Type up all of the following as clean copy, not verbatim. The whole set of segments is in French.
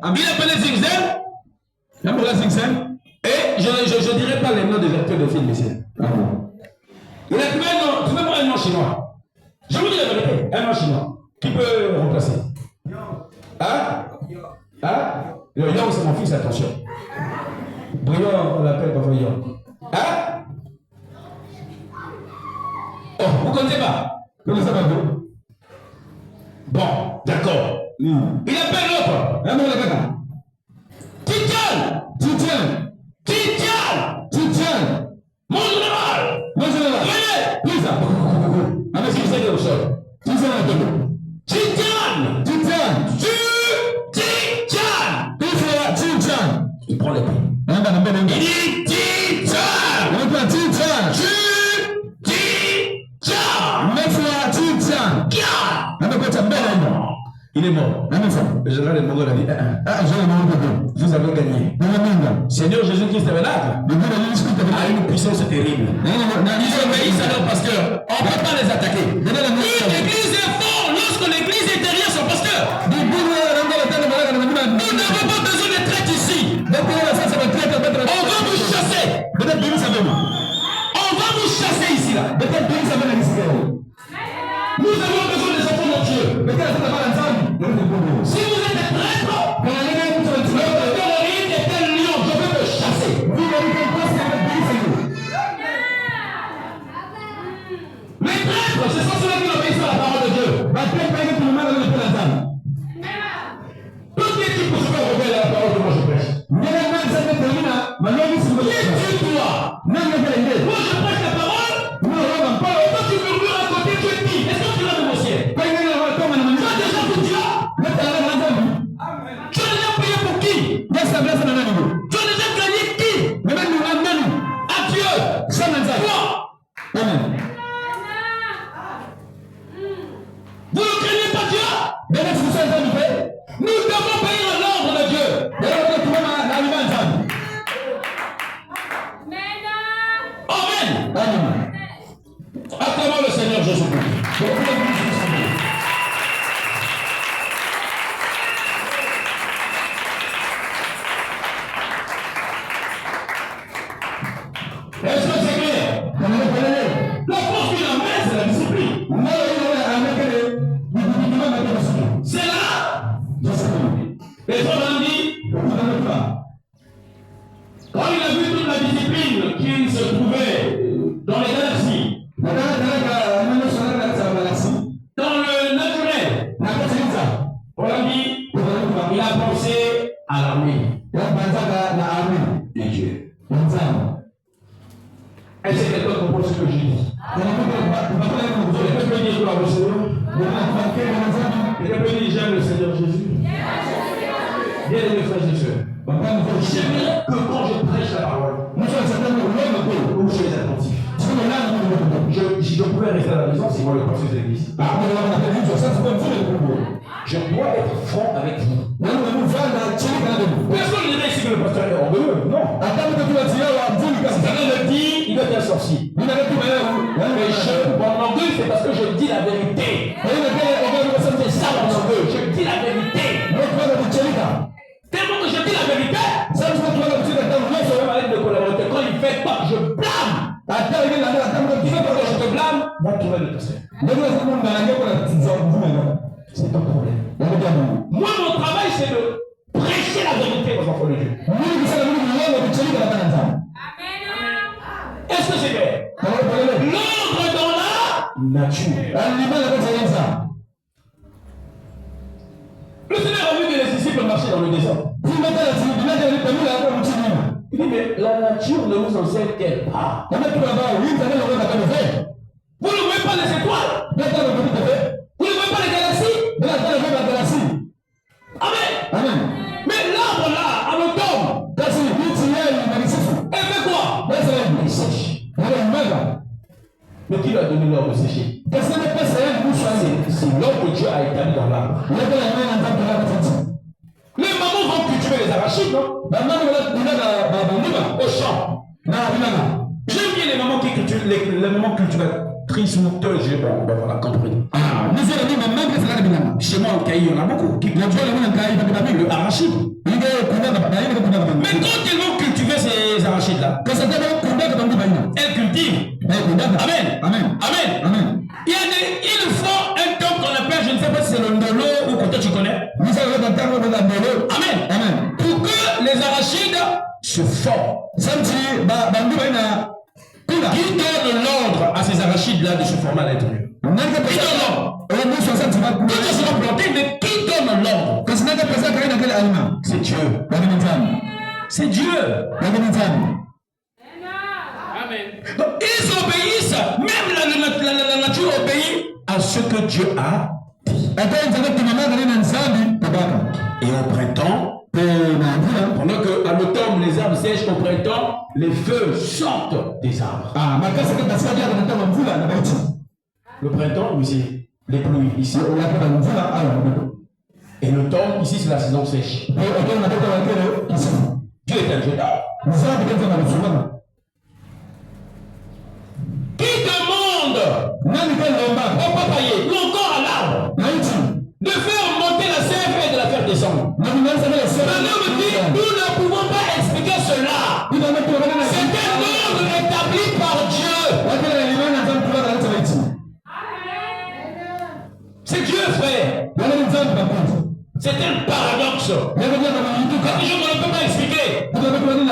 Il appelait Zingzen. Et je ne dirai pas les noms des acteurs de films ici. Il a trouvé un nom chinois. Je vous dis la vérité, un nom chinois. Qui peut remplacer? Hein? Le Yang, c'est mon fils, attention. Briand, on l'appelle pas Yang. Hein? Oh, vous ne connaissez pas? Vous ne connaissez pas vous? Bon, d'accord. Il appelle l'autre. Un nom de quelqu'un. Titian! Mon général! Venez! Plus ça! Avec ce qu'il s'est dit au sol. Il prend les pieds. Il dit Titian! Il est mort. Le général est mort, il a dit vous avez gagné. Seigneur Jésus-Christ est là. A une puissance terrible. Ils obéissent à leur pasteur. On ne peut pas les attaquer. Une église est forte lorsque l'église est derrière son pasteur. Nous n'avons pas besoin de traite ici. On va vous chasser. On va vous chasser ici là. Nous avons besoin des enfants de Dieu. Si vous êtes des prêtres, le terroriste est un lion, je veux le chasser. Les prêtres, ce sont ceux qui obéissent à la parole de Dieu. Tout est dit pour se faire obéir à la parole que moi je prêche. Qui es-tu toi? Moi je prêche la parole. Toi tu murmures à côté, tu es qui? Est-ce que tu l'as négocié? Tu as déjà pour Dieu? Tu as déjà payé pour qui? Tu as déjà gagné qui? À Dieu. Toi. Vous ne craignez pas Dieu? Nous devons payer à l'ordre de Dieu. Amen. Acclamons le Seigneur Jésus-Christ. Est-ce que c'est clair? La force qui l'amène, c'est la discipline. C'est là. Les hommes ont dit, quand il a vu toute la discipline qui se trouvait dans les galaxies, dans le naturel, on a dit, il a pensé à l'armée de Dieu. Est-ce que quelqu'un comprend ce que je dis? Quelqu'un peut dire gloire au Seigneur? Quelqu'un peut dire j'aime le Seigneur Jésus? Bien aimés frères et sœurs, j'aimerais que quand je prêche la parole, vous soyez attentifs. Je pouvais rester à la maison, c'est moi le pasteur de l'église. Je dois être franc avec vous. Personne ne dirait ici que le pasteur est orgueilleux. Non. Quelqu'un me dit, il est un sorcier. Mais mon orgueil, c'est parce que je dis la vérité. C'est ça mon orgueil. Je dis la vérité. Tellement que je dis la vérité, ça me fait mal de collaborateur. Quand il fait pas, je blâme. Il fait pas que je te blâme, va trouver le pasteur. C'est ton problème. Moi, mon travail, c'est de prêcher la vérité aux enfants de Dieu. Est-ce que c'est clair? L'ordre dans la nature. Le Seigneur a vu que les disciples marchaient dans le désert. Il dit, mais la nature ne vous enseigne-t-elle pas? Vous ne voyez pas les étoiles? Vous ne voyez pas les galaxies? Amen. Mais l'arbre là, à l'automne, elle fait quoi? Elle sèche. Mais qui lui a donné l'ordre de sécher? C'est l'ordre que Dieu a établi dans l'arbre. Les mamans vont cultiver les arachides, non? Au champ. J'aime bien les mamans qui cultivent motrice, monteuse, bon, on a compris. Chez moi, au Caï, il y en a beaucoup. Le arachide. Mais quand ils vont cultiver ces arachides-là, elles cultivent. Amen. Amen. Amen. Ils font un temps qu'on appelle, je ne sais pas si c'est le ndolo ou que toi tu connais. Amen. Amen. Pour que les arachides se forment. Qui donne l'ordre à ces arachides-là de se former à l'intérieur? Qui donne l'ordre? Tout sera planté, mais qui donne l'ordre? C'est Dieu. C'est Dieu. Amen. Donc ils obéissent, même la nature obéit à ce que Dieu a dit. Et au printemps, pendant qu'à l'automne les arbres sèchent, au printemps les feux sortent des arbres. Le printemps, oui, c'est les pluies ici. Et l'automne, ici, c'est la saison sèche. Dieu est un Dieu d'arbres. Qui demande au papayer ou encore à l'arbre de faire monter la sève et de la faire descendre? Maintenant, me dit, nous ne pouvons pas expliquer cela. C'est un ordre établi par Dieu. C'est Dieu, frère. C'est un paradoxe. Quelque chose qu'on ne peut pas expliquer. Amen.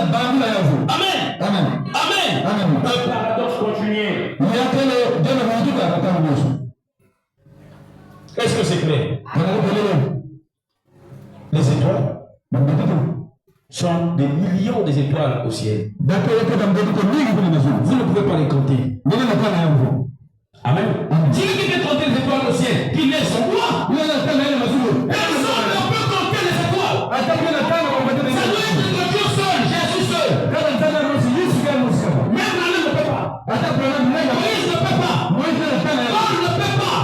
Amen. Amen. Un paradoxe continué. Est-ce que c'est clair? Les étoiles sont des millions d'étoiles au ciel. Vous ne pouvez pas les compter. Amen. Dieu qui peut compter les étoiles au ciel, qui laisse son roi. Personne ne peut compter les étoiles. Ça doit être le Dieu seul, Jésus seul. Même la ne peut pas. Moïse ne peut pas. Paul ne peut pas.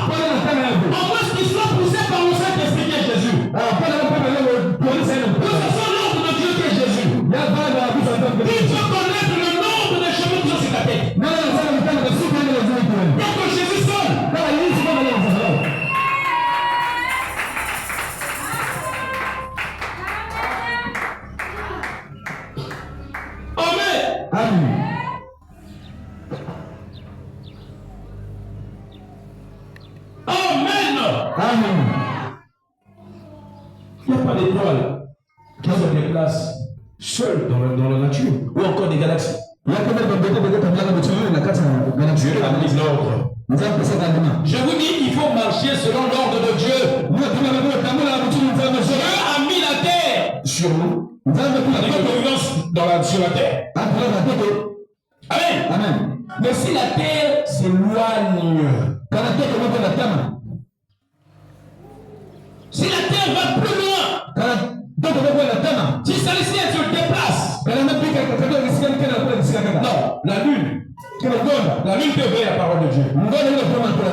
En moins qu'il soit poussé par le Saint-Esprit qui est Jésus. Que ce soit l'ordre de Dieu qui est Jésus. Il faut connaître le nombre de cheveux qui sont sur ta tête. Il n'y a que Jésus seul. Amen. Amen. Amen. Amen. Il n'y a pas d'étoiles qui se déplacent seules dans la nature ou encore des galaxies. Dieu a mis l'ordre. Je vous dis, il faut marcher selon l'ordre de Dieu. Dieu a mis la terre sur nous. Sur la terre. Amen. Amen. Mais si la terre s'éloigne, si la terre va plus loin, si celle-ci elle se déplace, non, la lune peut ver la parole de Dieu.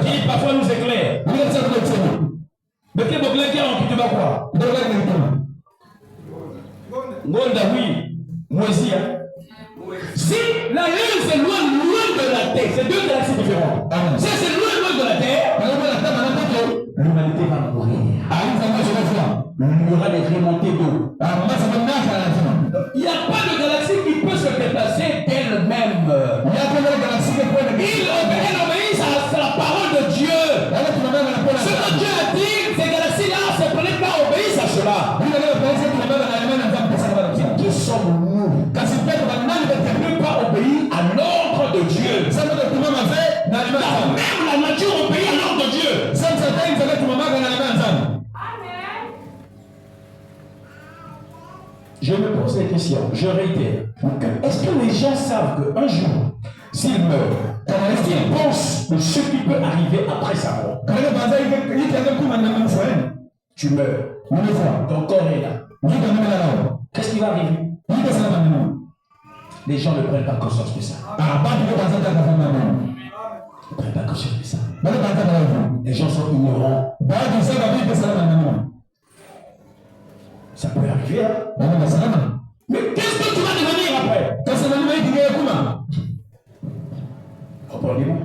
Qui parfois nous éclaire. Mais quel problème qui a en qui te va quoi? Gonda, oui. Moïse. Si la lune s'éloigne loin de la terre, c'est deux galaxies différentes. Si elle s'éloigne loin de la terre, l'humanité va mourir. Il y aura des remontées d'eau. Il n'y a pas de galaxie qui peut se déplacer d'elle-même. Elle obéit à la parole de Dieu. Ce que Dieu a dit, ces galaxies-là, ces planètes-là obéissent à cela. Qui sommes-nous? Car si peut-être ne peut pas obéir à l'ordre de Dieu. Même la nature obéit à l'ordre de Dieu. Je me pose la question, je réitère. Est-ce que les gens savent qu'un jour, s'ils meurent, est-ce qu'ils pensent de ce qui peut arriver après sa mort? Tu meurs, ton corps est là. Qu'est-ce qui va arriver? Les gens ne prennent pas conscience de ça. Ils ne prennent pas conscience de ça. Les gens sont ignorants. Ça peut arriver. Mais qu'est-ce que tu vas devenir après? Comprenez-moi?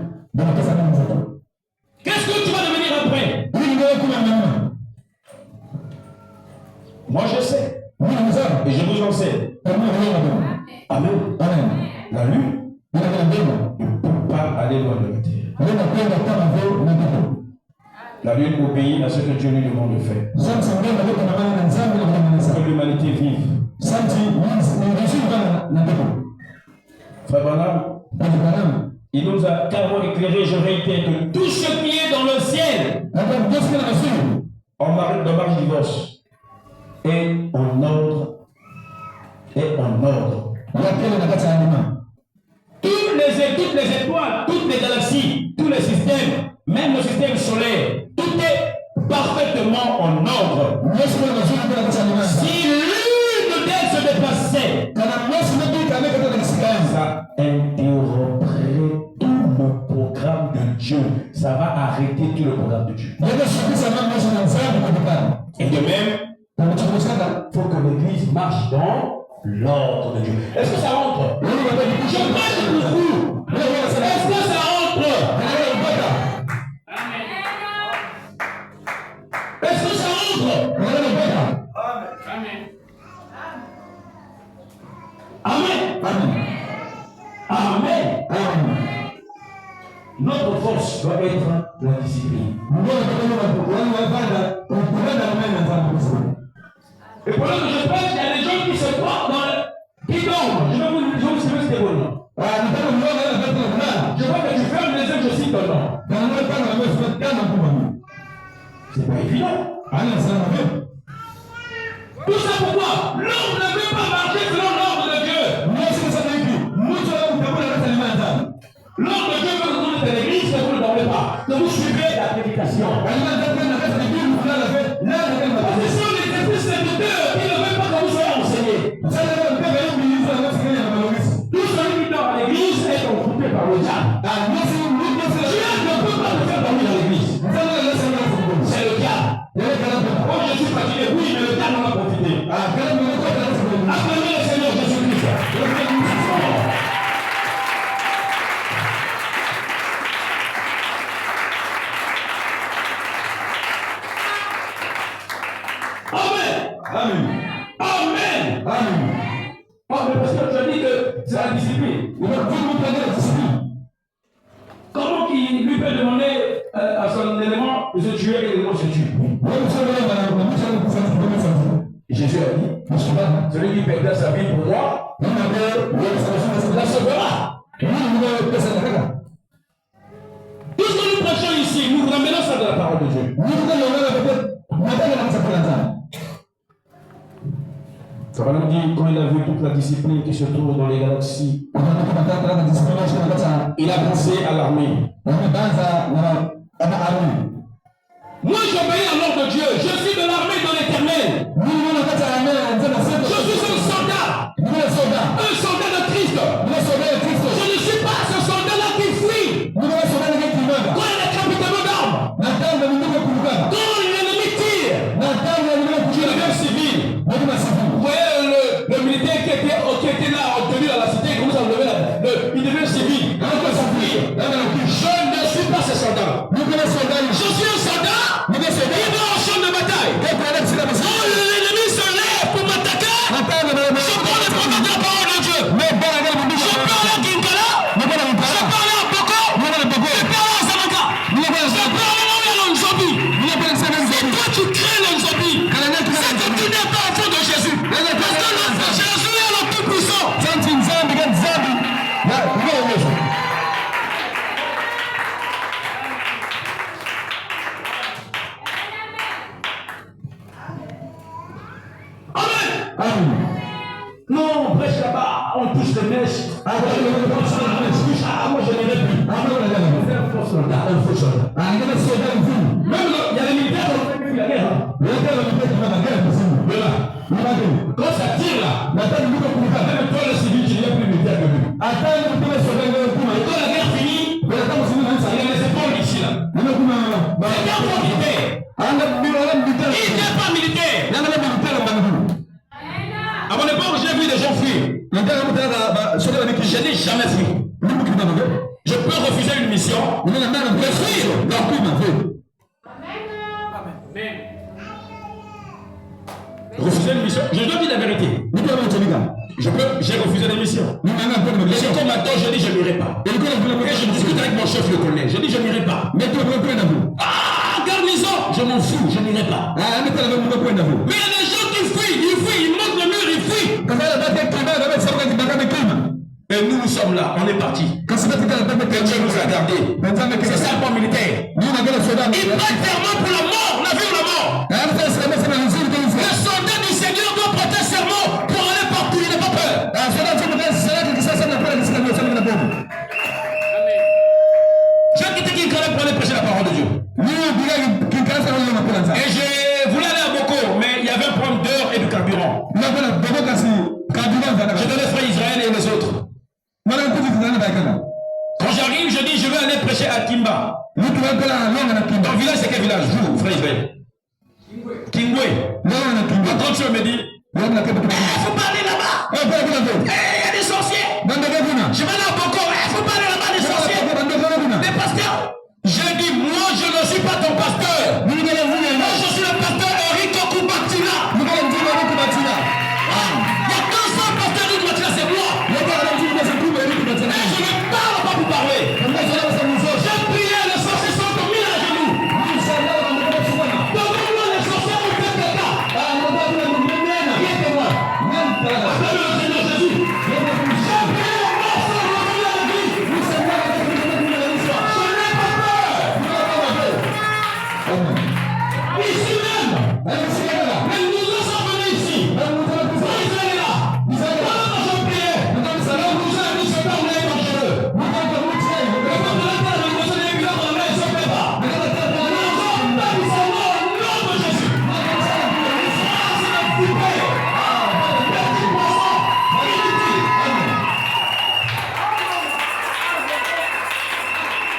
Et je vous enseigne. Amen. La lune ne peut pas aller loin de la terre. La lune obéit à ce que Dieu lui demande de faire. Que l'humanité vive. Frère Branham, il nous a carrément éclairé, je réitère, que tout ce qui est dans le ciel, en marge divorce, est en ordre. Toutes les étoiles, toutes les galaxies, tous les systèmes, même le système solaire, tout est parfaitement en ordre. Si l'une d'elles se déplaçait, ça interromprait tout le programme de Dieu. Ça va arrêter tout le programme de Dieu. Et de même, il faut que l'Église marche dans l'ordre de Dieu. Est-ce que ça rentre? Je prêche beaucoup. Est-ce que ça rentre? Est-ce que ça rentre? Amen. Notre force doit être la discipline. Et pendant que je prêche, il y a des gens qui se croient qui dorment. Je vais vous citer vos noms. Je vois que tu fermes les yeux, je cite ton nom. C'est pas évident. Tout ça pourquoi? L'homme ne veut pas marcher selon l'ordre de Dieu. L'ordre de Dieu veut que vous êtes à l'église, que vous ne dormez pas. Que vous suivez la prédication. Parce que si on est des serviteurs qui ne veulent pas que vous soyez enseignés. Tout celui qui dort à l'église est occupé par le diable. Dieu ne peut pas le faire dormir à l'église. C'est le diable. Oh, je suis fatigué, oui, mais le diable en a profité. Appelez le Seigneur Jésus-Christ. Amen. Oh, mais parce que tu as dit que c'est la discipline. Comment qu'il lui peut demander à son élément de se tuer et l'élément se tue? Jésus a dit, celui qui perdra sa vie pour moi, la sauvera. Tout ce que nous prêchons ici, nous ramenons ça de la parole de Dieu. Ça va nous dire, quand il a vu toute la discipline qui se trouve dans les galaxies, il a pensé à l'armée. Moi, j'obéis à l'ordre de Dieu. Je suis de l'armée de l'Éternel. Je suis un soldat. Un soldat de Christ. Je ne suis pas ce soldat-là qui fuit. Quand il y a des capitaines d'armes. Quand l'ennemi tire. Tu deviens civil. Vous voyez le militaire qui était là, obtenu à la cité, il commence à lever il devient civil. Je ne suis pas ce soldat. Je suis un soldat. Il va en champ de bataille. Quand l'ennemi se lève pour m'attaquer, je prends les prophètes de la parole de Dieu. Je parle à Kinkala. Je parle à Boko. Je parle à Zamaka. Je parle à Nzobi. C'est toi qui crées le Nzobi. C'est que tu n'es pas enfant de Jésus. Parce que Jésus est le plus puissant. Non, on prêche là-bas, on touche les mèches. Moi je n'irai plus. C'est un faux soldat. Même il y a les militaires qui ont fait la guerre. Quand ça tire là, même toi le civil, tu n'es plus militaire que lui. Quand la guerre finit, il y a les épaules ici là. C'est un faux militaire. Il n'est pas militaire. À mon époque, j'ai vu des gens fuir. Je n'ai jamais fui. Je peux refuser une mission. Mais fuir. Refuser une mission. Je dois dire la vérité. J'ai refusé des missions. Et comme maintenant, je dis je n'irai pas. Et je discute avec mon chef, le colonel. Je dis je n'irai pas. Ah, garnison, je m'en fous, je n'irai pas. Mais il y a des gens qui fuient, ils montent le mur, ils fuient. Et nous sommes là, on est partis. Et Dieu nous a gardés. C'est ça le point militaire. Il prête serment pour la mort, la vie ou la mort. Le soldat du Seigneur doit prêter serment pour aller partout, il n'a pas peur. Je vais quitter Kinkala pour aller prêcher la parole de Dieu. Et je voulais aller à Boko, mais il y avait un problème d'heure et de carburant. Je donnais frère Israël et les autres. Quand j'arrive, je dis je vais aller prêcher à Kimba. Ton village, c'est quel village? Vous, frère Israël? Kingwe. Quand tu me dis, il faut pas aller là-bas. Il y a des sorciers. Je vais aller à Boko. Il faut pas aller là-bas, des sorciers. Des pasteurs. Je dis, moi, je ne suis pas ton pasteur. Moi, je suis le pasteur Enrico Kubatila. Il y a qu'un seul pasteur Enrico Kubatila, c'est moi. Et je ne parle pas pour parler. J'ai prié, les sorciers sont mis à genoux. Devant-moi, les sorciers ont fait des cas. Qui était moi? Appelle le Seigneur Jésus. J'ai prié, les morts sont revenus à la vie. Je n'ai pas peur. Ici même. Mais nous sommes venus ici. Israël est là. Pendant que je priais, le bouger a dit ce temps est dangereux. Le peuple de la terre, le bouger est évident dans la main, il se fait pas. Nous sommes baptisés au nom de Jésus. C'est le coupé. Le petit poisson, inutile.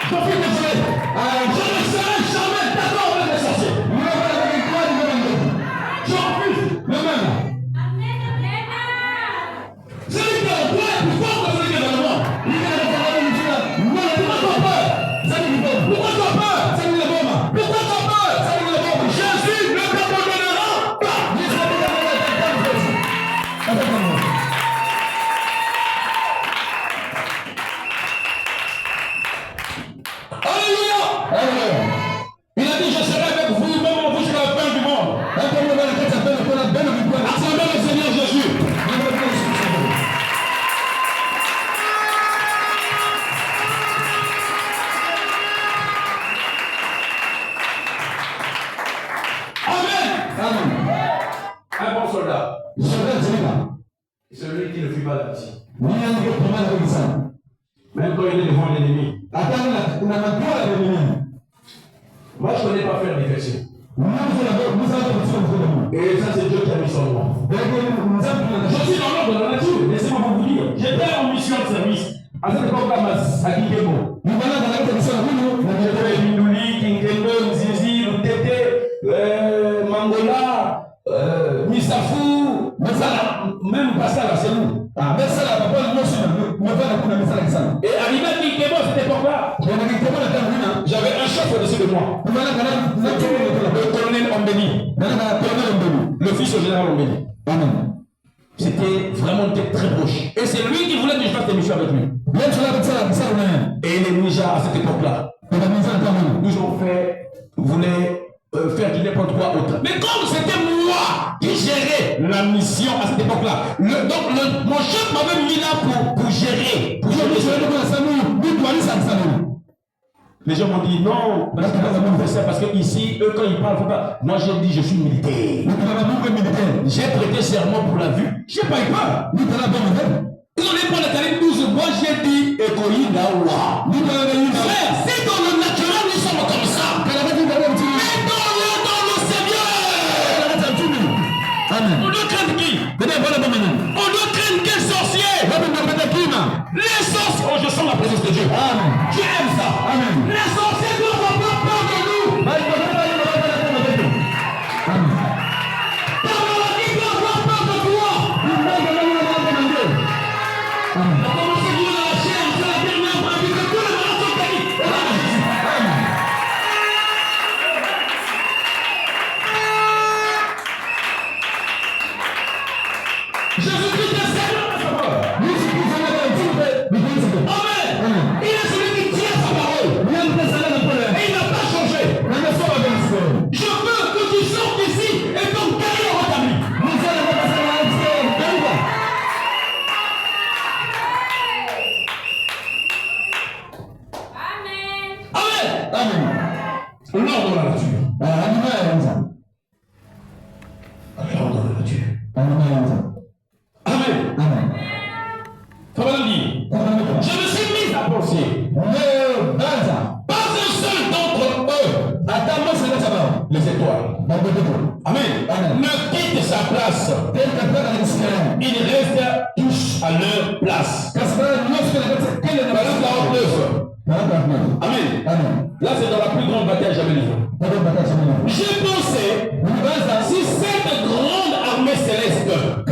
Je suis désolé. Je ne serai jamais d'accord avec les sorciers. Je refuse. Celui qui est au droit est plus fort que celui qui est dans le monde. Pourquoi tu as peur? Pourquoi tu as peur? Pourquoi tu as peur? Jésus ne t'abandonnera pas. Alléluia. Il a dit je serai avec vous, même vous jusqu'à la fin du monde. Acclamez le Seigneur Jésus. Amen. Un bon soldat. Celui qui ne fuit pas la mission. Même quand il est devant l'ennemi. Moi, je ne connais pas faire diversion. Et ça, c'est Dieu qui a mis son nom. Je suis dans l'ordre de la nature. Laissez-moi vous dire. J'étais en mission de service. À cette époque-là, à Kikemo. J'étais Mindouli, Kinkendo, Nzizi, Lutete, Mangola, Missafou, même Bassala, c'est nous. Et arrivé à Kinkemo à cette époque-là, j'avais un chef au-dessus de moi. Le colonel Ombeni. Le fils au général Ombeni. C'était vraiment très proche. Et c'est lui qui voulait que je fasse des missions avec lui. Et les Nija à cette époque-là, nous ont fait, voulaient faire du n'importe quoi autre. Mais comme c'était moi qui gérais la mission à cette époque-là, mon chef m'avait mis là pour gérer. Les gens m'ont dit non, parce que ici, eux quand ils parlent, faut pas. Moi j'ai dit je suis militaire. J'ai prêté serment pour la vue. Je n'ai pas eu peur. Ils ont dit pour le calibre 12, moi j'ai dit Ekoïdawa. Frère, c'est dans le naturel nous sommes comme ça. Mais dans le Seigneur. Amen. On doit craindre qui? On doit craindre quel sorcier? Les sorciers. Oh, je sens la présence de Dieu. Amen. Tu aimes ça? Amen. Les sorciers doivent avoir peur de nous. La maladie doit avoir peur de toi. La commencé de la chair, c'est la dernière fois que tous les malades sont guéris. Amen. Jésus-Christ est Seigneur de sa parole. Amen. Il est celui qui tient sa parole. Et il n'a pas changé. Je veux que tu sortes ici et ton carrière rétabli. Amen. L'ordre de la nature. L'ordre de la nature. Amen. Ça va dire. Je me suis mis à penser. Pas un seul d'entre eux. Les étoiles. Amen. Ne quitte sa place. Ils restent tous à leur place. Amen. Là, c'est dans la plus grande bataille jamais livrée. J'ai pensé, si cette grande armée céleste doit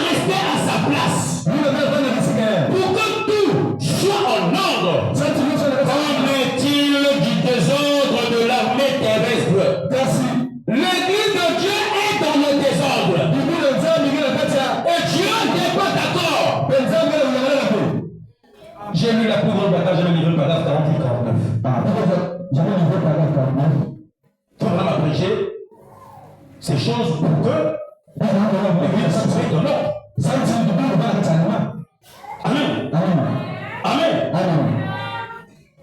rester à sa place pour que tout soit en ordre, qu'en est-il du désordre de l'armée terrestre? L'église de Dieu est dans le désordre. Et Dieu n'est pas d'accord. J'ai lu la plus grande bataille jamais livrée, paragraphe 48-49. Faudra la prêcher ces choses pour que l'église soit dans l'ordre. Amen. Amen.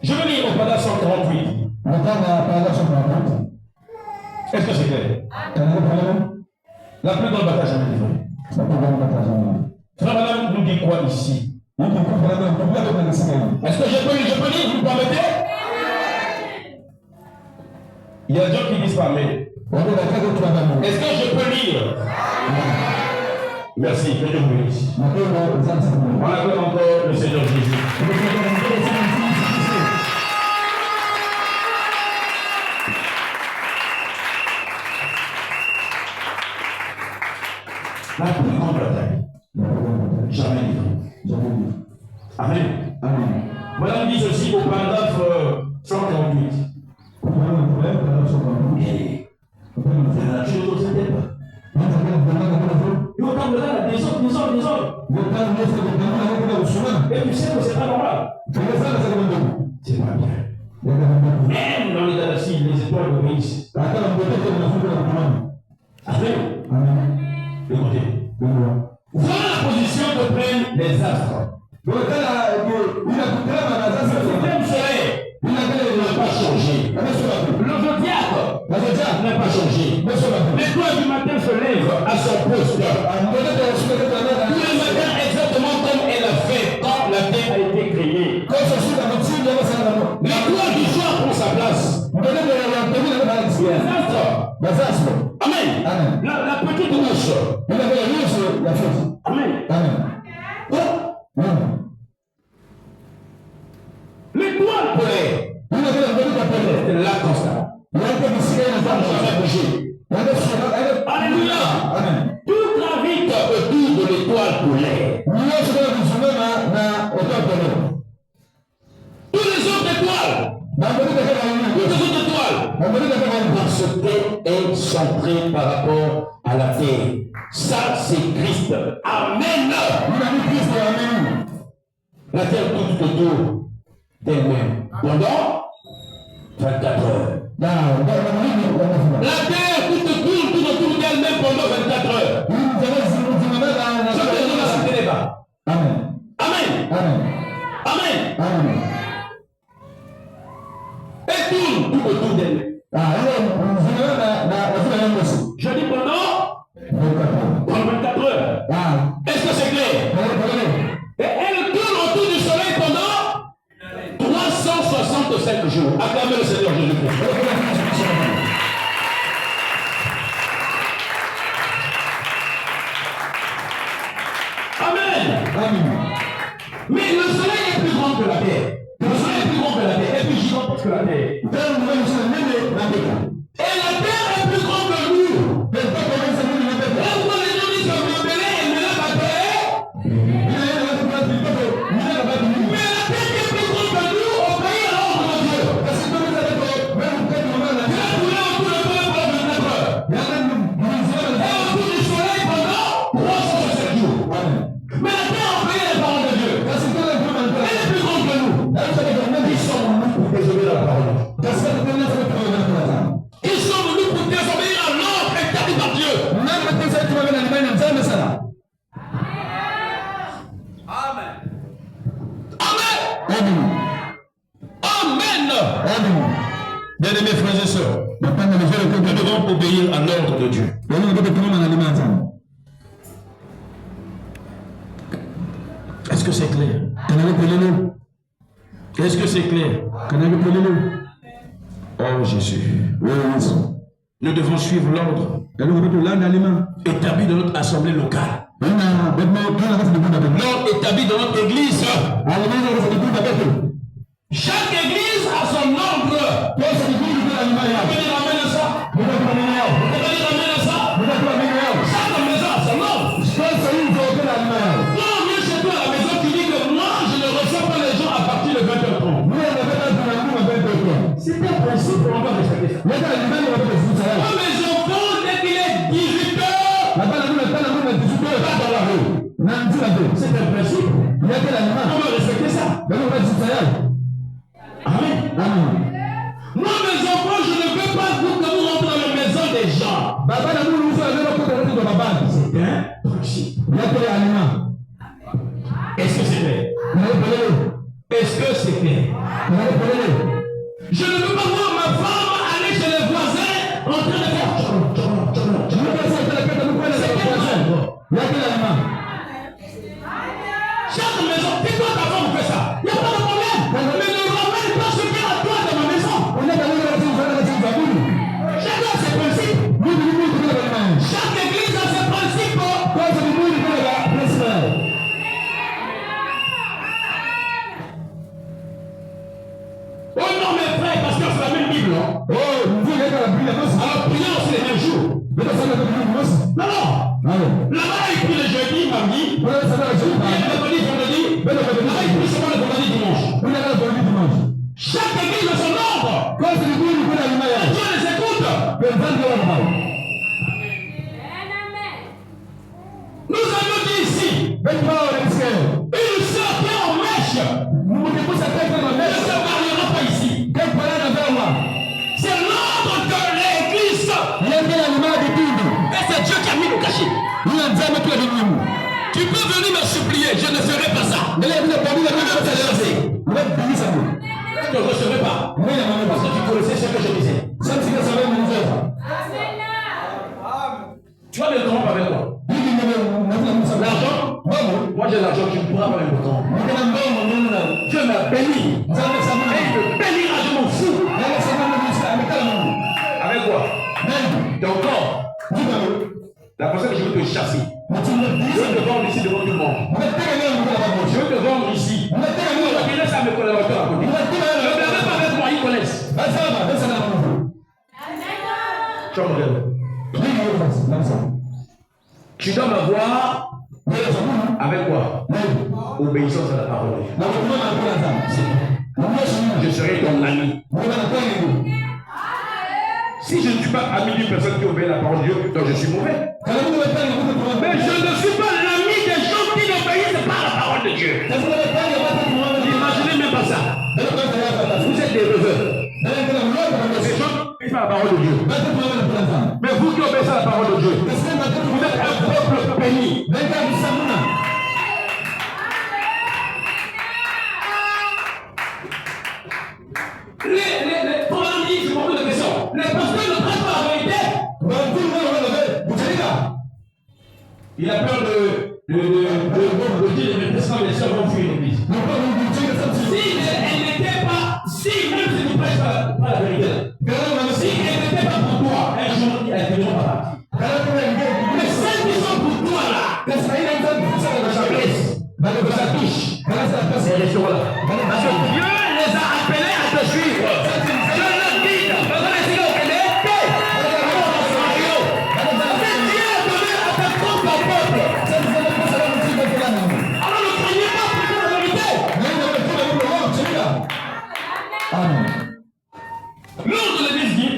Je vais lire au paragraphe 148. Est-ce que c'est clair? La plus grande bataille jamais livrée. Frère Madame nous dit quoi ici? Est-ce que je peux lire? Vous me permettez? Il y a des gens qui disent pas mais. Est-ce que je peux lire? Merci, que Dieu vous bénisse. On acclame encore le Seigneur Jésus. La plus grande bataille. Jamais livrée. Amen. Madame dit ceci au paragraphe 148. Et la nature ne s'était pas. Et autant de là, des autres. Et tu sais que c'est pas normal. C'est pas bien. Même dans les galaxies, les étoiles obéissent. Amen. Écoutez. Voilà la position que prennent les astres. Le système solaire n'a pas changé. Le zodiaque n'a pas changé. L'étoile du matin se lève à son poste. Tous les matins, exactement comme elle a fait quand la terre a été créée. L'étoile du soir prend sa place. Les astres. Amen. La petite mouche. Amen. L'étoile polaire. C'est la constante. Alléluia. Tout gravite autour de l'étoile polaire. Toutes les autres étoiles. Parce qu'elles sont prises par rapport à la terre. Ça, c'est Christ. Amen. La terre tourne autour d'elle-même pendant 24 heures. La terre tourne autour d'elle-même pendant 24 heures. Je te dis la débat. Amen. Elle tourne tout autour d'elle. Je dis pendant 24 heures. Est-ce que c'est clair? Et elle tourne autour du soleil pendant 365 jours. Acclamez le Seigneur Jésus-Christ. Amen. Mais le soleil est plus grand que la terre. Le soleil est plus grand que la terre. Et puis gigantesque que la terre. Et la terre est plus grande que nous. Et pourquoi les gens disent que vous m'appelez et me la battez? Mais la terre est plus grande que nous, obéit à l'ordre de Dieu. Parce que comme vous avez dit, même vous faites le mal. Vous la tournez autour de toi pendant 24 heures. Et autour du soleil Bien-aimés frères et sœurs, nous devons obéir à l'ordre de Dieu. Est-ce que c'est clair? Est-ce que c'est clair? Oh Jésus. Nous devons suivre l'ordre établi dans notre assemblée locale. L'ordre établi dans notre église. Chaque église a son ordre. Vous pouvez dire amen à ça? Vous pouvez dire amen à ça? Chaque maison a son ordre. Quand on vient chez toi à la maison, tu dis que moi, je ne reçois pas les gens à partir de 20h30. C'est un principe, on va respecter ça. Quand mes enfants, dès qu'il est 18h, pas dans la rue. C'est un principe. On va respecter ça. Amen. Moi, mes enfants, je ne veux pas que vous rentrez dans la maison des gens. C'est un principe. Est-ce que c'est clair? Est-ce que c'est clair? Je ne veux pas voir ma femme aller chez les voisins en train de faire. Chaque maison, si toi ta femme fait ça, il n'y a pas de problème. Mais ne ramène pas ce qu'il y a à toi dans ma maison. Chacun a ses principes. Chaque église a ses principes. Oh non, mes frères, parce que c'est la même Bible. Alors prions aussi les mêmes jours. Non. Là-bas, il prie le jeudi, mardi. Vendredi. Là-bas, il prie seulement le vendredi, dimanche. Chaque église a son ordre. Dieu les écoute. Nous avons dit ici, une sœur qui est en mèche ne se mariera pas ici. C'est l'ordre de l'église. Et c'est Dieu qui a mis le cachet. Tu peux venir me supplier, je ne ferai pas ça. Je ne recevrai pas. Parce que tu connaissais ce que je disais. Tu vas me tromper avec moi. L'argent, moi j'ai l'argent, tu ne pourras pas me tromper. Dieu m'a béni. Et il me bénira, je m'en fous. Avec quoi? Ton corps. La personne que je veux te chasser. Je veux te vendre ici devant tout le monde. Je veux te vendre ici. Je laisse à mes collaborateurs à côté. Je ne verrai pas avec moi, ils connaissent. Tu vas me regarder. Tu dois m'avoir avec quoi? Obéissance à la parole. Je serai ton ami. Si je ne suis pas ami d'une personne qui obéit à la parole de Dieu, donc je suis mauvais. Mais je ne suis pas l'ami des gens qui n'obéissent pas à la parole de Dieu. N'imaginez même pas ça. Vous êtes des rêveurs. Les gens qui n'obéissent pas à la parole de Dieu. Mais vous qui obéissez à la parole de Dieu, vous êtes un peuple béni. Pour l'ami, je pose une question. Les pasteurs ne prennent pas la vérité. Il a peur de dire les sœurs vont fuir l'église. Si elle n'était pas, si même si tu ne prêches pas la vérité, si elle n'était pas pour toi, un jour elle ne va pas partir. Mais celles qui sont pour toi là, ça touche. C'est resteront là. Parce que Dieu les a appelés à te suivre. Je le dis. Alors ne craignez pas pour la vérité. L'ordre de l'église dit,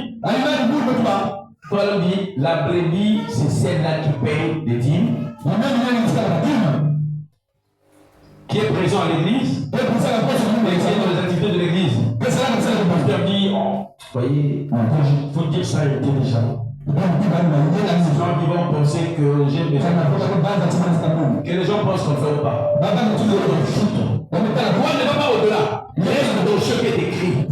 Paul dit, la brebis, c'est celle-là qui paye des dîmes, qui est présent à l'église, et qui est dans les activités de l'église. Le pasteur dit, voyez, il faut dire ça intelligemment. Les gens qui vont penser que j'aime les gens. Que les gens pensent qu'on ne fait pas. Moi, ne va pas au-delà. Il reste dans ce qui est écrit.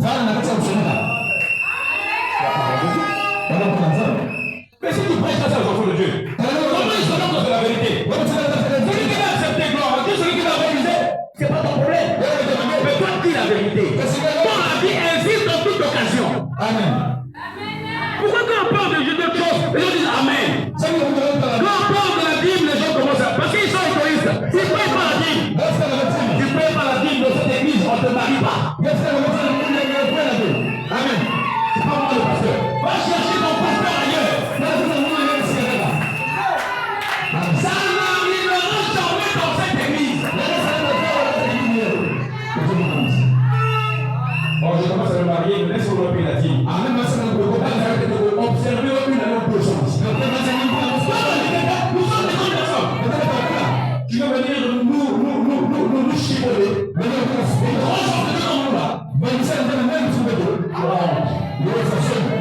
Mais si tu prêches ça aux enfants de Dieu, comment ils sauront que c'est la vérité? Celui qui va accepter gloire à Dieu, celui qui va réaliser, c'est pas ton problème. Mais toi, dis la vérité. Ton avis existe dans toute occasion. Amen. Pourquoi quand on parle de d'autres choses, les gens disent Amen? Quand on parle de la Bible, les gens commencent à... Parce qu'ils sont égoïstes. S'ils ne payent pas la Bible, tu ne payes pas la Bible dans cette église, on ne te marie pas. Amen. C'est pas moi le pasteur. Va chercher ton pasteur ailleurs. Ça n'arrivera jamais dans cette église. Bon, je commence à me marier, mais laisse-moi le payer la dîme. Amen. Observez une autre personne. Nous sommes des grandes personnes. Tu vas venir nous chipoter.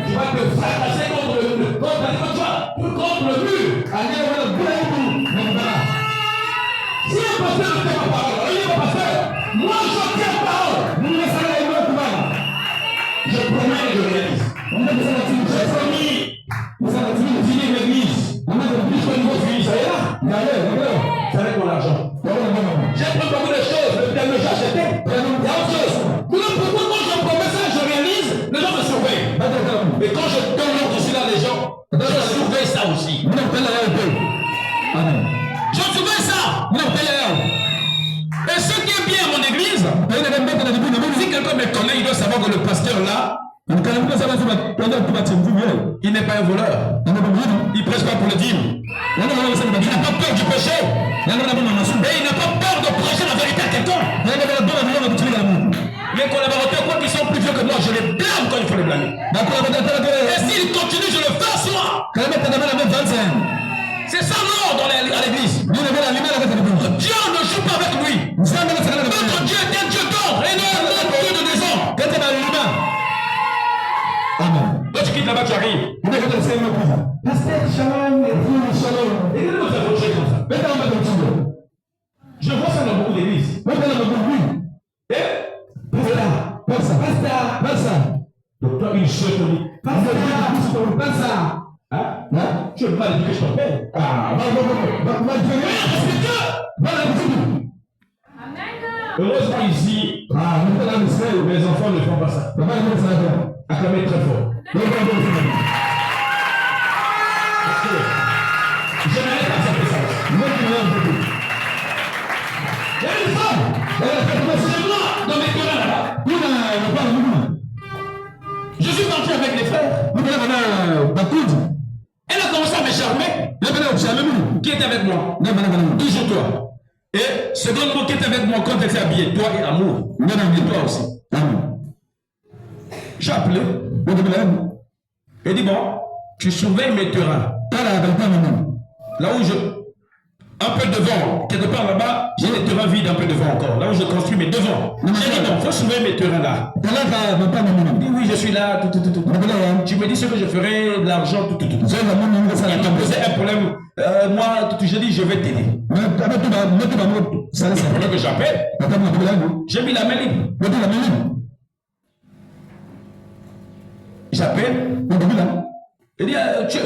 Tu vas te fracasser contre le mur. Contre le mur. Si un pasteur ne tient pas parole, il n'est pas pasteur. Moi, je tiens parole. Je promets et je réalise. J'ai promis. Vous finir l'église. Jusqu'au niveau fini, ça y est là. C'est avec mon argent. J'ai pris beaucoup de choses. Le terme que j'ai acheté. Il y a autre chose. Pourquoi quand je promets ça, je réalise, les gens me surveillent. Mais quand je donne l'ordre ici là, les gens, je surveille ça aussi. Je surveille ça. Et ce qui est bien à mon église, si quelqu'un me connaît, il doit savoir que le pasteur là, il n'est pas un voleur. Il ne prêche pas pour le dîme. Il n'a pas peur du péché. Et il n'a pas peur de prêcher la vérité à quelqu'un. Les collaborateurs, quoi qu'ils sont plus vieux que moi, je les blâme quand il faut les blâmer. Et s'ils continuent, je le fais moi. C'est ça l'ordre à l'église. Dieu ne joue pas avec lui. Notre Dieu est un Dieu d'ordre et non un Dieu de désordre. Amen. Toi tu quittes là-bas, tu arrives. Pasteur, shalom. Et il nous a approché comme ça. Je vois ça dans beaucoup d'églises. Pasteur. Docteur, il se dit. Pasteur. Hein? Tu es mal éduqué, je t'appelle. Heureusement ici, mes enfants ne font pas ça. Acclamez très fort. Parce que j'aimerais accepter ça. Il y a une femme. C'est moi dans mes terrains là-bas. Je suis parti avec les frères. Elle a commencé à me charmer. Qui était avec moi? Toujours toi. Et second mot qui était avec moi quand elle s'est habillée, toi et amour. Et toi aussi. J'ai appelé. Elle dit bon, tu surveilles mes terrains. Là où je. Un peu devant, quelque part là-bas, j'ai des terrains vides un peu devant encore. Là où je construis mes devants. J'ai dit non, il faut surveiller mes terrains là. Oui, je suis là, tout. Tu me dis ce que je ferai, de l'argent, tout. Il t'a posé un problème. Moi, j'ai dit je vais t'aider. C'est le problème que j'appelle. J'ai mis la main libre. J'appelle. Il dit,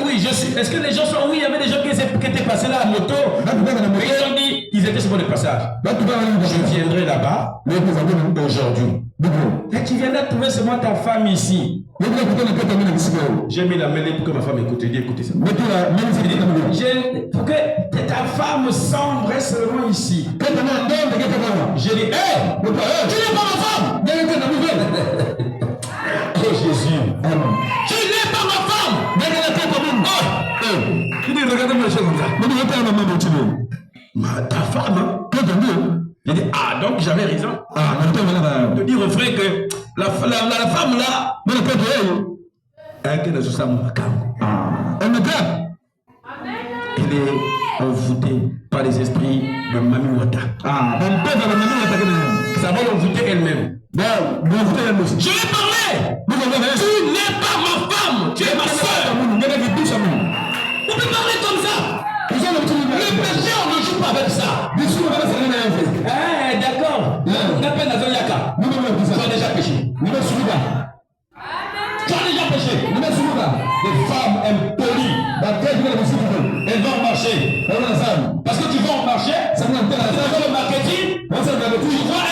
oui, je suis. Est-ce que les gens sont. Oui, il y avait des gens qui étaient passés là à moto. Mais ils ont dit, ils étaient sur le passage. Je viendrai là-bas aujourd'hui. Et tu viendras trouver seulement ta femme ici. J'ai mis la main pour que ma femme écoute. Il dit, écoutez ça. Pour que ta femme semble seulement ici. J'ai dit, hé, tu n'es pas ma femme. Oh Jésus. Tu n'es pas ma femme. Tu dis, regardez-moi les choses comme ça. Ta femme, il dit, ah, donc j'avais raison. De dire au frère que la femme là, elle est envoûtée par les esprits de Mami Wata. Ça va l'envoûter elle-même. Je lui ai parlé. Tu n'es pas ma femme, tu es ma soeur. Vous pouvez parler comme ça. Le péché, on ne joue pas avec ça. D'accord. On appelle Nazariaka. Tu as déjà péché. Tu as déjà péché. marcher. Des femmes impolies. Elles vont marcher. Parce que tu vas en marcher. Ça le marketing. Tu vois